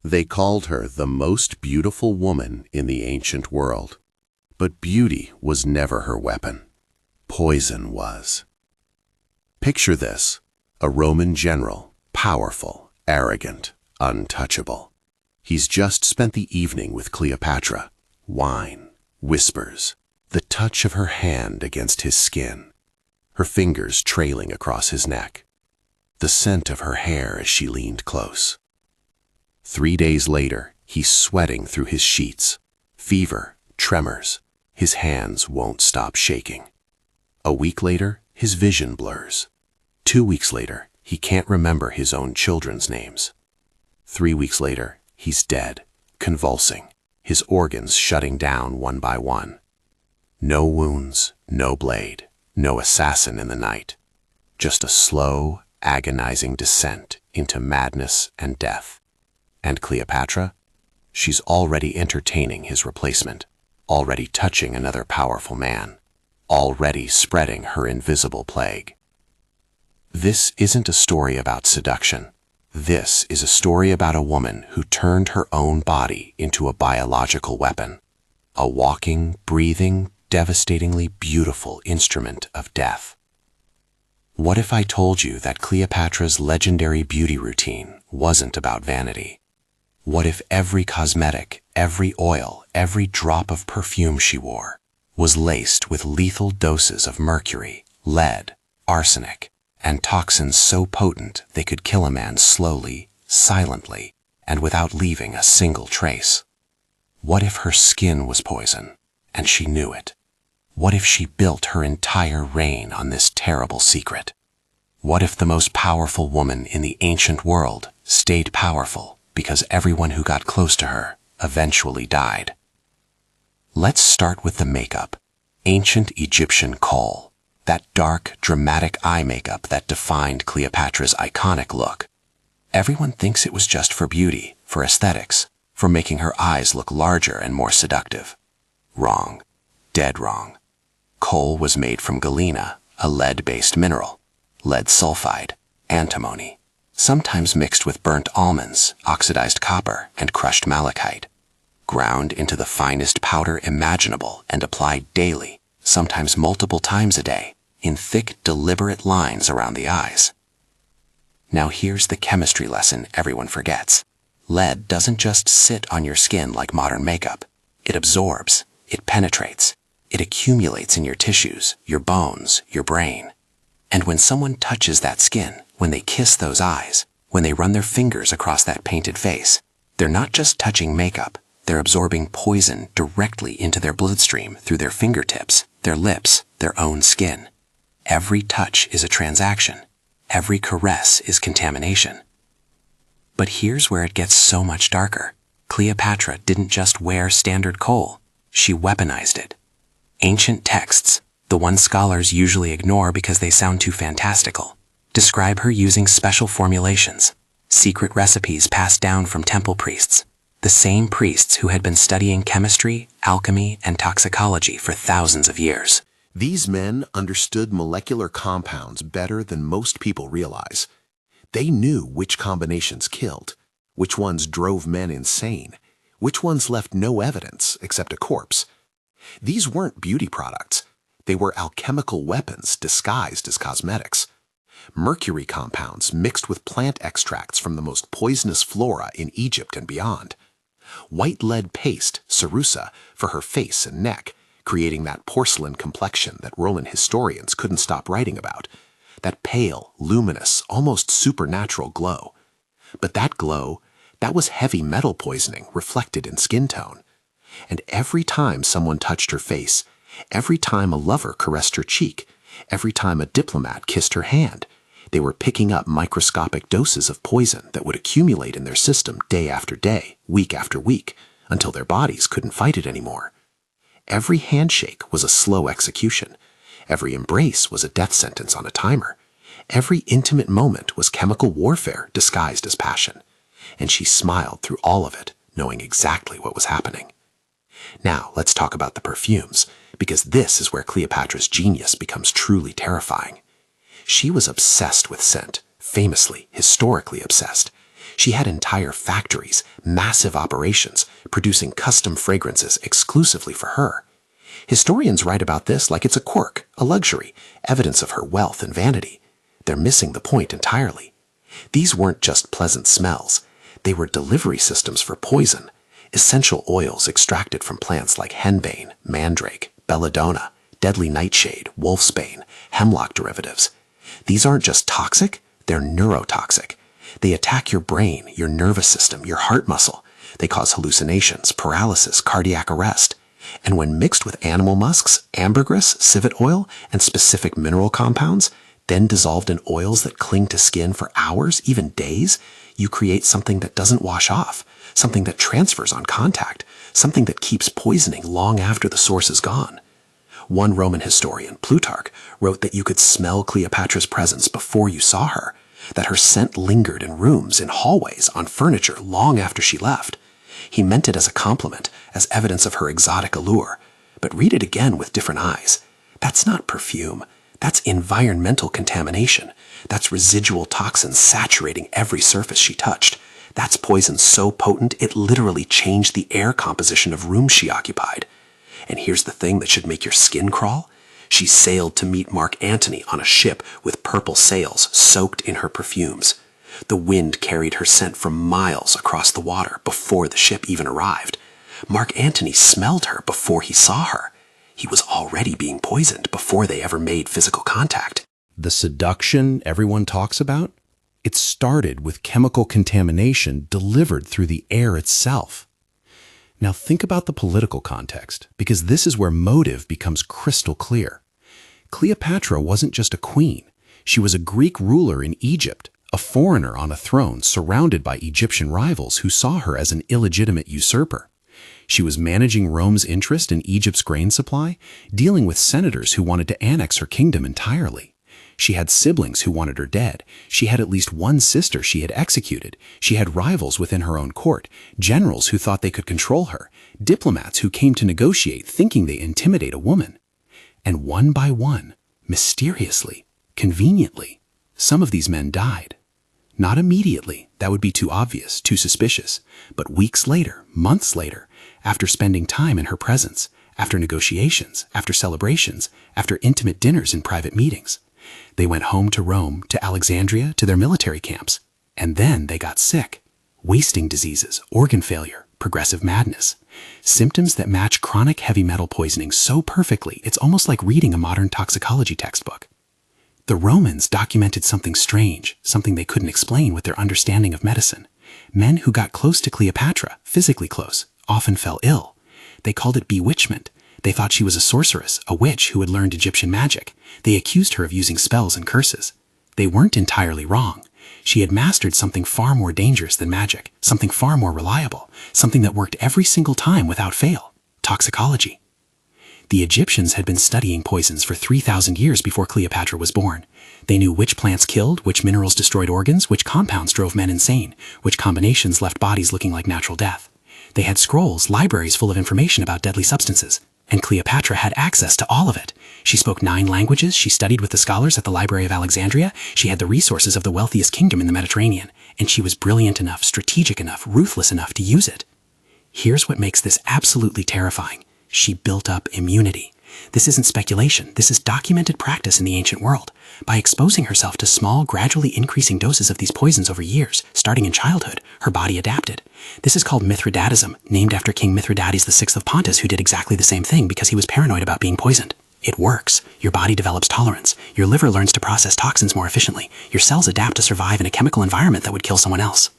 They called her the most beautiful woman in the ancient world. But beauty was never her weapon. Poison was. Picture this: a Roman general, powerful, arrogant, untouchable. He's just spent the evening with Cleopatra. Wine, whispers, the touch of her hand against his skin, her fingers trailing across his neck, the scent of her hair as she leaned close. 3 days later, he's sweating through his sheets. Fever, tremors, his hands won't stop shaking. A week later, his vision blurs. 2 weeks later, he can't remember his own children's names. 3 weeks later, he's dead, convulsing, his organs shutting down one by one. No wounds, no blade, no assassin in the night. Just a slow, agonizing descent into madness and death. And Cleopatra? She's already entertaining his replacement, already touching another powerful man, already spreading her invisible plague. This isn't a story about seduction. This is a story about a woman who turned her own body into a biological weapon, a walking, breathing, devastatingly beautiful instrument of death. What if I told you that Cleopatra's legendary beauty routine wasn't about vanity? What if every cosmetic, every oil, every drop of perfume she wore was laced with lethal doses of mercury, lead, arsenic, and toxins so potent they could kill a man slowly, silently, and without leaving a single trace? What if her skin was poison, and she knew it? What if she built her entire reign on this terrible secret? What if the most powerful woman in the ancient world stayed powerful because everyone who got close to her eventually died? Let's start with the makeup. Ancient Egyptian kohl, that dark, dramatic eye makeup that defined Cleopatra's iconic look. Everyone thinks it was just for beauty, for aesthetics, for making her eyes look larger and more seductive. Wrong. Dead wrong. Kohl was made from galena, a lead-based mineral, lead sulfide, antimony, sometimes mixed with burnt almonds, oxidized copper, and crushed malachite, ground into the finest powder imaginable and applied daily, sometimes multiple times a day, in thick, deliberate lines around the eyes. Now here's the chemistry lesson everyone forgets. Lead doesn't just sit on your skin like modern makeup. It absorbs, it penetrates, it accumulates in your tissues, your bones, your brain. And when someone touches that skin, when they kiss those eyes, when they run their fingers across that painted face, they're not just touching makeup, they're absorbing poison directly into their bloodstream through their fingertips, their lips, their own skin. Every touch is a transaction. Every caress is contamination. But here's where it gets so much darker. Cleopatra didn't just wear standard kohl, she weaponized it. Ancient texts, the ones scholars usually ignore because they sound too fantastical, describe her using special formulations, secret recipes passed down from temple priests, the same priests who had been studying chemistry, alchemy, and toxicology for thousands of years. These men understood molecular compounds better than most people realize. They knew which combinations killed, which ones drove men insane, which ones left no evidence except a corpse. These weren't beauty products. They were alchemical weapons disguised as cosmetics. Mercury compounds mixed with plant extracts from the most poisonous flora in Egypt and beyond. White lead paste, cerussa, for her face and neck, creating that porcelain complexion that Roman historians couldn't stop writing about. That pale, luminous, almost supernatural glow. But that glow, that was heavy metal poisoning reflected in skin tone. And every time someone touched her face, every time a lover caressed her cheek, every time a diplomat kissed her hand, they were picking up microscopic doses of poison that would accumulate in their system day after day, week after week, until their bodies couldn't fight it anymore. Every handshake was a slow execution. Every embrace was a death sentence on a timer. Every intimate moment was chemical warfare disguised as passion. And she smiled through all of it, knowing exactly what was happening. Now, let's talk about the perfumes, because this is where Cleopatra's genius becomes truly terrifying. She was obsessed with scent, famously, historically obsessed. She had entire factories, massive operations, producing custom fragrances exclusively for her. Historians write about this like it's a quirk, a luxury, evidence of her wealth and vanity. They're missing the point entirely. These weren't just pleasant smells. They were delivery systems for poison, essential oils extracted from plants like henbane, mandrake, belladonna, deadly nightshade, wolfsbane, hemlock derivatives. These aren't just toxic, they're neurotoxic. They attack your brain, your nervous system, your heart muscle. They cause hallucinations, paralysis, cardiac arrest. And when mixed with animal musks, ambergris, civet oil, and specific mineral compounds, then dissolved in oils that cling to skin for hours, even days, you create something that doesn't wash off, something that transfers on contact, something that keeps poisoning long after the source is gone. One Roman historian, Plutarch, wrote that you could smell Cleopatra's presence before you saw her, that her scent lingered in rooms, in hallways, on furniture long after she left. He meant it as a compliment, as evidence of her exotic allure. But read it again with different eyes. That's not perfume. That's environmental contamination. That's residual toxins saturating every surface she touched. That's poison so potent it literally changed the air composition of rooms she occupied. And here's the thing that should make your skin crawl. She sailed to meet Mark Antony on a ship with purple sails soaked in her perfumes. The wind carried her scent for miles across the water before the ship even arrived. Mark Antony smelled her before he saw her. He was already being poisoned before they ever made physical contact. The seduction everyone talks about? It started with chemical contamination delivered through the air itself. Now think about the political context, because this is where motive becomes crystal clear. Cleopatra wasn't just a queen. She was a Greek ruler in Egypt, a foreigner on a throne surrounded by Egyptian rivals who saw her as an illegitimate usurper. She was managing Rome's interest in Egypt's grain supply, dealing with senators who wanted to annex her kingdom entirely. She had siblings who wanted her dead. She had at least one sister she had executed. She had rivals within her own court, generals who thought they could control her, diplomats who came to negotiate thinking they intimidate a woman. And one by one, mysteriously, conveniently, some of these men died. Not immediately, that would be too obvious, too suspicious, but weeks later, months later, after spending time in her presence, after negotiations, after celebrations, after intimate dinners and private meetings. They went home to Rome, to Alexandria, to their military camps. And then they got sick. Wasting diseases, organ failure, progressive madness. Symptoms that match chronic heavy metal poisoning so perfectly, it's almost like reading a modern toxicology textbook. The Romans documented something strange, something they couldn't explain with their understanding of medicine. Men who got close to Cleopatra, physically close, often fell ill. They called it bewitchment. They thought she was a sorceress, a witch who had learned Egyptian magic. They accused her of using spells and curses. They weren't entirely wrong. She had mastered something far more dangerous than magic, something far more reliable, something that worked every single time without fail: toxicology. The Egyptians had been studying poisons for 3,000 years before Cleopatra was born. They knew which plants killed, which minerals destroyed organs, which compounds drove men insane, which combinations left bodies looking like natural death. They had scrolls, libraries full of information about deadly substances. And Cleopatra had access to all of it. She spoke 9 languages, she studied with the scholars at the Library of Alexandria, she had the resources of the wealthiest kingdom in the Mediterranean, and she was brilliant enough, strategic enough, ruthless enough to use it. Here's what makes this absolutely terrifying. She built up immunity. This isn't speculation, this is documented practice in the ancient world. By exposing herself to small, gradually increasing doses of these poisons over years, starting in childhood, her body adapted. This is called Mithridatism, named after King Mithridates VI of Pontus, who did exactly the same thing because he was paranoid about being poisoned. It works. Your body develops tolerance. Your liver learns to process toxins more efficiently. Your cells adapt to survive in a chemical environment that would kill someone else.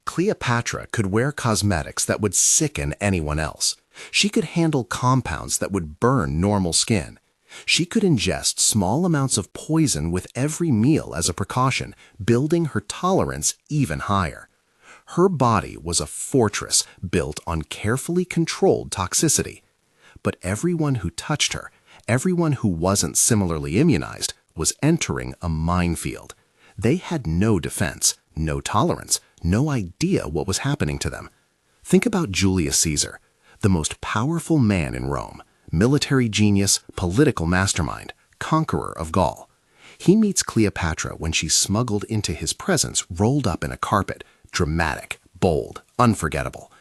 Cleopatra could wear cosmetics that would sicken anyone else. She could handle compounds that would burn normal skin. She could ingest small amounts of poison with every meal as a precaution, building her tolerance even higher. Her body was a fortress built on carefully controlled toxicity. But everyone who touched her, everyone who wasn't similarly immunized, was entering a minefield. They had no defense, no tolerance, no idea what was happening to them. Think about Julius Caesar, the most powerful man in Rome, military genius, political mastermind, conqueror of Gaul. He meets Cleopatra when she's smuggled into his presence rolled up in a carpet, dramatic, bold, unforgettable.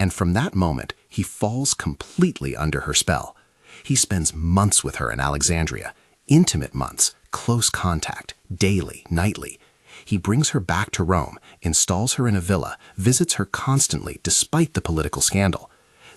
And from that moment, he falls completely under her spell. He spends months with her in Alexandria, intimate months, close contact, daily, nightly. He brings her back to Rome, installs her in a villa, visits her constantly despite the political scandal.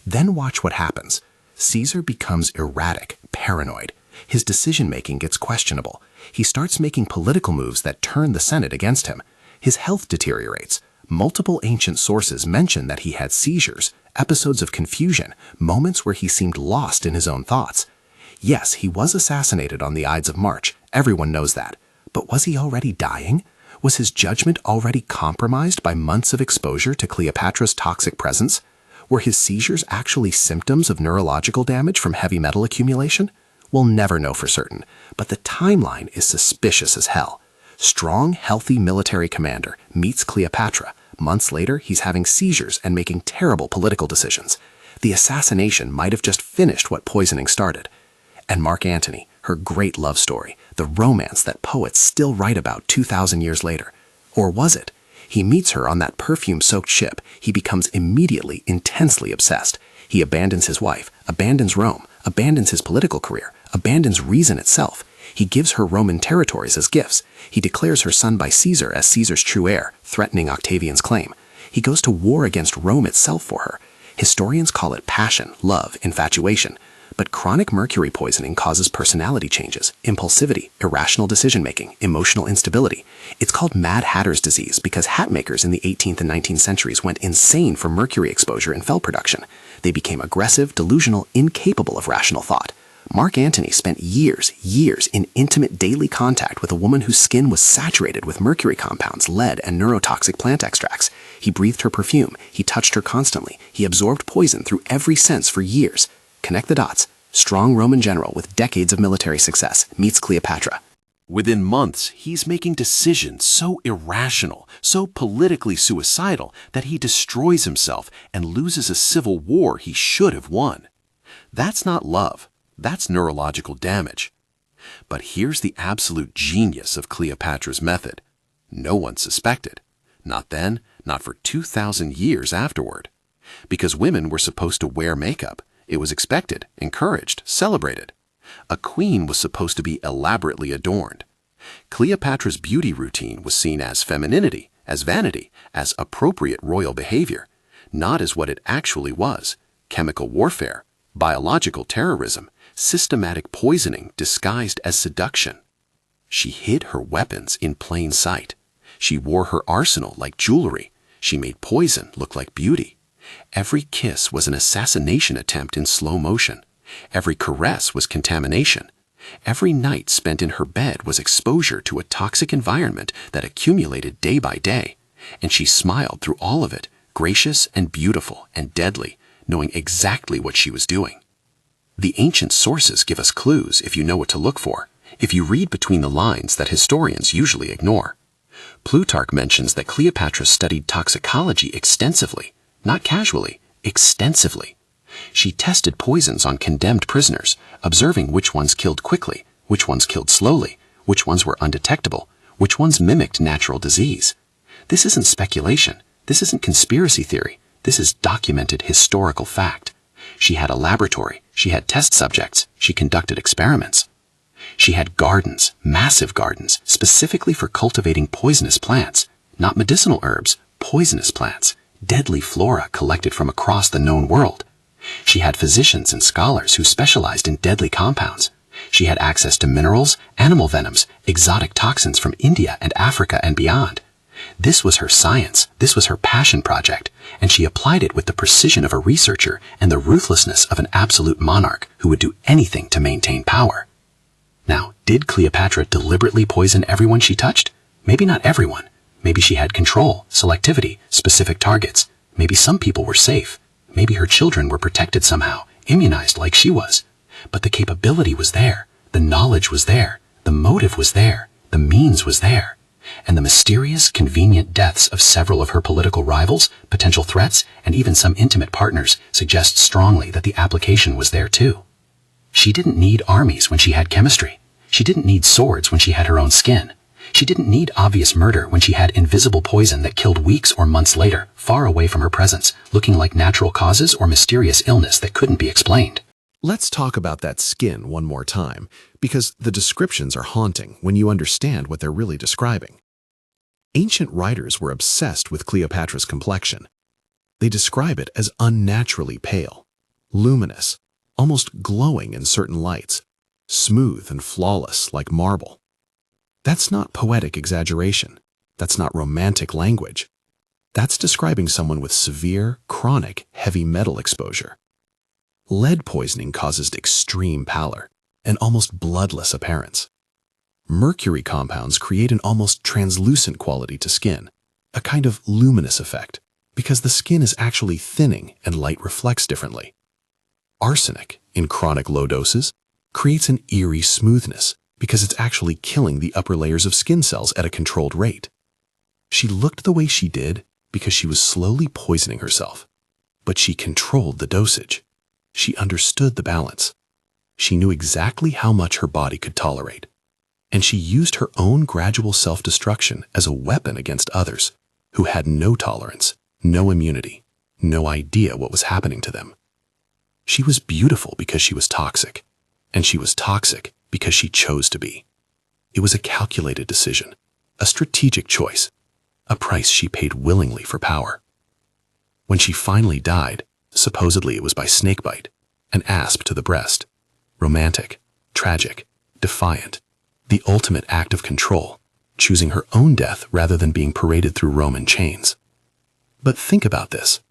Then watch what happens. Caesar becomes erratic, paranoid. His decision-making gets questionable. He starts making political moves that turn the Senate against him. His health deteriorates. Multiple ancient sources mention that he had seizures, episodes of confusion, moments where he seemed lost in his own thoughts. Yes, he was assassinated on the Ides of March. Everyone knows that. But was he already dying? Was his judgment already compromised by months of exposure to Cleopatra's toxic presence? Were his seizures actually symptoms of neurological damage from heavy metal accumulation? We'll never know for certain, but the timeline is suspicious as hell. Strong, healthy military commander meets Cleopatra. Months later, he's having seizures and making terrible political decisions. The assassination might have just finished what poisoning started. And Mark Antony, her great love story, the romance that poets still write about 2,000 years later. Or was it? He meets her on that perfume-soaked ship. He becomes immediately intensely obsessed. He abandons his wife, abandons Rome, abandons his political career, abandons reason itself. He gives her Roman territories as gifts. He declares her son by Caesar as Caesar's true heir, threatening Octavian's claim. He goes to war against Rome itself for her. Historians call it passion, love, infatuation. But chronic mercury poisoning causes personality changes, impulsivity, irrational decision-making, emotional instability. It's called Mad Hatter's disease because hat makers in the 18th and 19th centuries went insane from mercury exposure in felt production. They became aggressive, delusional, incapable of rational thought. Mark Antony spent years in intimate daily contact with a woman whose skin was saturated with mercury compounds, lead, and neurotoxic plant extracts. He breathed her perfume. He touched her constantly. He absorbed poison through every sense for years. Connect the dots. Strong Roman general with decades of military success meets Cleopatra. Within months, he's making decisions so irrational, so politically suicidal, that he destroys himself and loses a civil war he should have won. That's not love. That's neurological damage. But here's the absolute genius of Cleopatra's method. No one suspected. Not then, not for 2,000 years afterward. Because women were supposed to wear makeup. It was expected, encouraged, celebrated. A queen was supposed to be elaborately adorned. Cleopatra's beauty routine was seen as femininity, as vanity, as appropriate royal behavior, not as what it actually was: chemical warfare, biological terrorism, systematic poisoning disguised as seduction. She hid her weapons in plain sight. She wore her arsenal like jewelry. She made poison look like beauty. Every kiss was an assassination attempt in slow motion. Every caress was contamination. Every night spent in her bed was exposure to a toxic environment that accumulated day by day. And she smiled through all of it, gracious and beautiful and deadly, knowing exactly what she was doing. The ancient sources give us clues if you know what to look for, if you read between the lines that historians usually ignore. Plutarch mentions that Cleopatra studied toxicology extensively, not casually, extensively. She tested poisons on condemned prisoners, observing which ones killed quickly, which ones killed slowly, which ones were undetectable, which ones mimicked natural disease. This isn't speculation. This isn't conspiracy theory. This is documented historical fact. She had a laboratory. She had test subjects. She conducted experiments. She had gardens, massive gardens, specifically for cultivating poisonous plants, not medicinal herbs, poisonous plants, deadly flora collected from across the known world. She had physicians and scholars who specialized in deadly compounds. She had access to minerals, animal venoms, exotic toxins from India and Africa and beyond. This was her science, this was her passion project, and she applied it with the precision of a researcher and the ruthlessness of an absolute monarch who would do anything to maintain power. Now, did Cleopatra deliberately poison everyone she touched? Maybe not everyone. Maybe she had control, selectivity, specific targets. Maybe some people were safe. Maybe her children were protected somehow, immunized like she was. But the capability was there, the knowledge was there, the motive was there, the means was there. And the mysterious, convenient deaths of several of her political rivals, potential threats, and even some intimate partners suggest strongly that the application was there too. She didn't need armies when she had chemistry. She didn't need swords when she had her own skin. She didn't need obvious murder when she had invisible poison that killed weeks or months later, far away from her presence, looking like natural causes or mysterious illness that couldn't be explained. Let's talk about that skin one more time, because the descriptions are haunting when you understand what they're really describing. Ancient writers were obsessed with Cleopatra's complexion. They describe it as unnaturally pale, luminous, almost glowing in certain lights, smooth and flawless like marble. That's not poetic exaggeration. That's not romantic language. That's describing someone with severe, chronic, heavy metal exposure. Lead poisoning causes extreme pallor, an almost bloodless appearance. Mercury compounds create an almost translucent quality to skin, a kind of luminous effect, because the skin is actually thinning and light reflects differently. Arsenic, in chronic low doses, creates an eerie smoothness because it's actually killing the upper layers of skin cells at a controlled rate. She looked the way she did because she was slowly poisoning herself, but she controlled the dosage. She understood the balance. She knew exactly how much her body could tolerate, and she used her own gradual self-destruction as a weapon against others who had no tolerance, no immunity, no idea what was happening to them. She was beautiful because she was toxic, and she was toxic because she chose to be. It was a calculated decision, a strategic choice, a price she paid willingly for power. When she finally died, supposedly it was by snakebite, an asp to the breast. Romantic, tragic, defiant, the ultimate act of control, choosing her own death rather than being paraded through Roman chains. But think about this.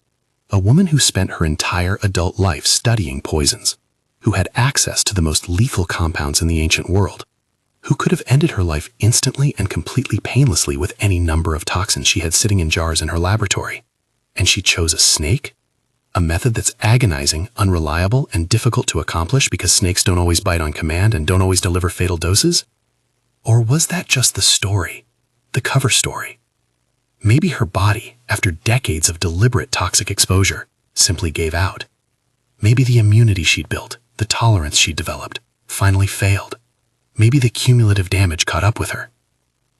A woman who spent her entire adult life studying poisons, who had access to the most lethal compounds in the ancient world, who could have ended her life instantly and completely painlessly with any number of toxins she had sitting in jars in her laboratory. And she chose a snake? A method that's agonizing, unreliable, and difficult to accomplish because snakes don't always bite on command and don't always deliver fatal doses? Or was that just the story, the cover story? Maybe her body, after decades of deliberate toxic exposure, simply gave out. Maybe the immunity she'd built, the tolerance she'd developed, finally failed. Maybe the cumulative damage caught up with her.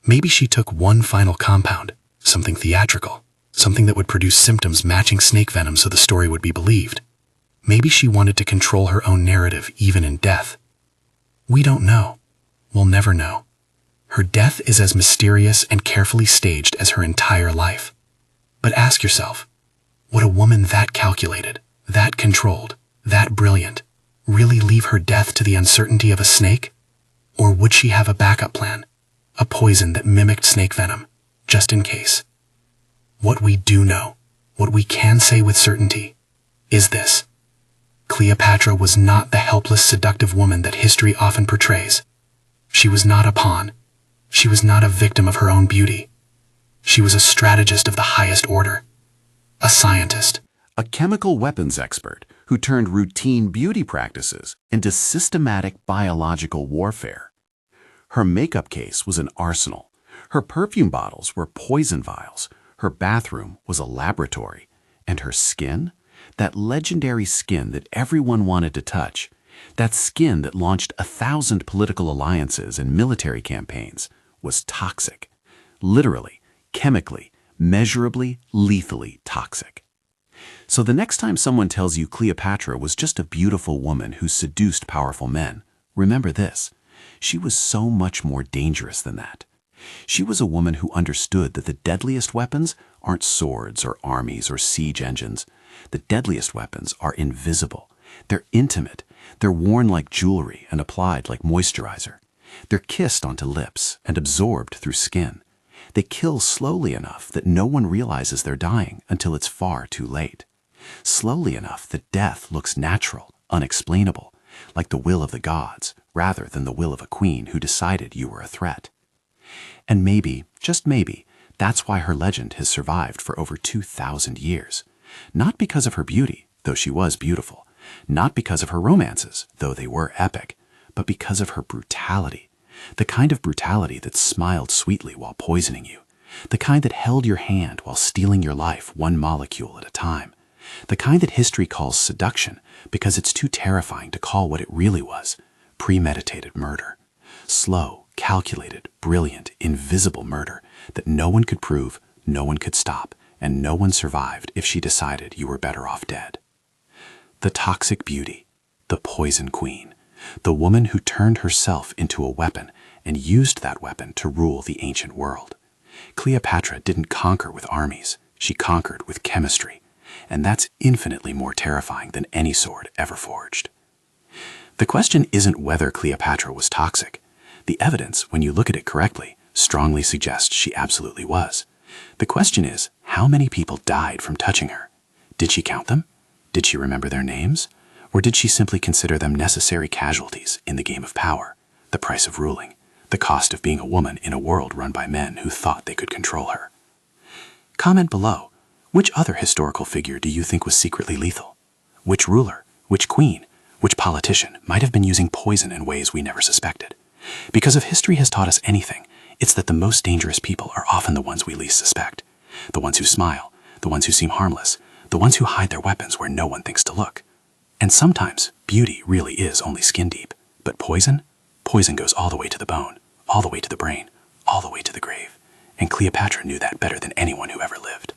Maybe she took one final compound, something theatrical, something that would produce symptoms matching snake venom so the story would be believed. Maybe she wanted to control her own narrative even in death. We don't know. We'll never know. Her death is as mysterious and carefully staged as her entire life. But ask yourself, would a woman that calculated, that controlled, that brilliant, really leave her death to the uncertainty of a snake? Or would she have a backup plan, a poison that mimicked snake venom, just in case? What we do know, what we can say with certainty, is this. Cleopatra was not the helpless, seductive woman that history often portrays. She was not a pawn. She was not a victim of her own beauty. She was a strategist of the highest order, a scientist, A chemical weapons expert who turned routine beauty practices into systematic biological warfare. Her makeup case was an arsenal. Her perfume bottles were poison vials. Her bathroom was a laboratory. And her skin? That legendary skin that everyone wanted to touch. That skin that launched 1,000 political alliances and military campaigns was toxic. Literally, chemically, measurably, lethally toxic. So the next time someone tells you Cleopatra was just a beautiful woman who seduced powerful men, remember this. She was so much more dangerous than that. She was a woman who understood that the deadliest weapons aren't swords or armies or siege engines. The deadliest weapons are invisible. They're intimate. They're worn like jewelry and applied like moisturizer. They're kissed onto lips and absorbed through skin. They kill slowly enough that no one realizes they're dying until it's far too late. Slowly enough that death looks natural, unexplainable, like the will of the gods, rather than the will of a queen who decided you were a threat. And maybe, just maybe, that's why her legend has survived for over 2,000 years. Not because of her beauty, though she was beautiful. Not because of her romances, though they were epic, but because of her brutality. The kind of brutality that smiled sweetly while poisoning you. The kind that held your hand while stealing your life one molecule at a time. The kind that history calls seduction because it's too terrifying to call what it really was, premeditated murder. Slow, calculated, brilliant, invisible murder that no one could prove, no one could stop, and no one survived if she decided you were better off dead. The toxic beauty, the poison queen, the woman who turned herself into a weapon and used that weapon to rule the ancient world. Cleopatra didn't conquer with armies, she conquered with chemistry, and that's infinitely more terrifying than any sword ever forged. The question isn't whether Cleopatra was toxic. The evidence, when you look at it correctly, strongly suggests she absolutely was. The question is, how many people died from touching her? Did she count them? Did she remember their names? Or did she simply consider them necessary casualties in the game of power, the price of ruling, the cost of being a woman in a world run by men who thought they could control her? Comment below, which other historical figure do you think was secretly lethal? Which ruler, which queen, which politician might have been using poison in ways we never suspected? Because if history has taught us anything, it's that the most dangerous people are often the ones we least suspect. The ones who smile, the ones who seem harmless, the ones who hide their weapons where no one thinks to look. And sometimes, beauty really is only skin deep. But poison? Poison goes all the way to the bone, all the way to the brain, all the way to the grave. And Cleopatra knew that better than anyone who ever lived.